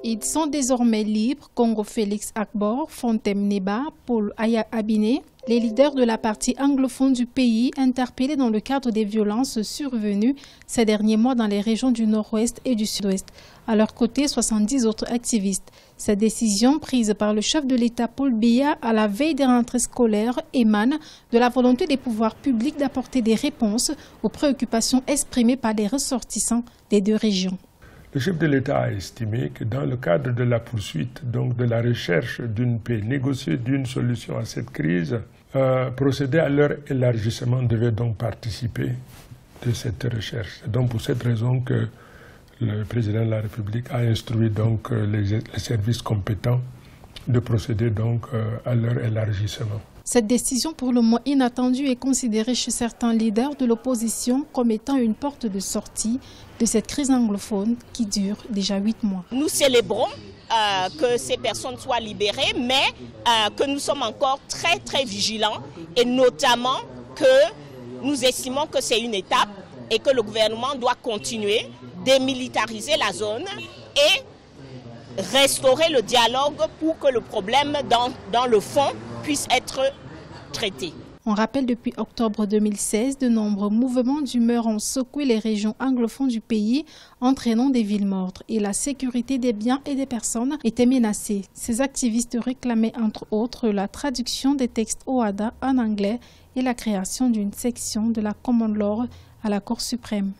Ils sont désormais libres. Congo Félix Akbor, Fontem Neba, Paul Aya Abiné, les leaders de la partie anglophone du pays, interpellés dans le cadre des violences survenues ces derniers mois dans les régions du nord-ouest et du sud-ouest. À leur côté, 70 autres activistes. Cette décision prise par le chef de l'État Paul Biya à la veille des rentrées scolaires émane de la volonté des pouvoirs publics d'apporter des réponses aux préoccupations exprimées par les ressortissants des deux régions. Le chef de l'État a estimé que dans le cadre de la poursuite, donc de la recherche d'une paix, négocier d'une solution à cette crise, procéder à leur élargissement devait donc participer de cette recherche. C'est donc pour cette raison que le président de la République a instruit donc les services compétents de procéder donc à leur élargissement. Cette décision pour le moins inattendue est considérée chez certains leaders de l'opposition comme étant une porte de sortie de cette crise anglophone qui dure déjà 8 mois. Nous célébrons que ces personnes soient libérées, mais que nous sommes encore très vigilants et notamment que nous estimons que c'est une étape et que le gouvernement doit continuer, démilitariser la zone et restaurer le dialogue pour que le problème dans le fond puisse être traité. On rappelle depuis octobre 2016, de nombreux mouvements d'humeur ont secoué les régions anglophones du pays, entraînant des villes mortes. Et la sécurité des biens et des personnes était menacée. Ces activistes réclamaient entre autres la traduction des textes OHADA en anglais et la création d'une section de la Common Law à la Cour suprême.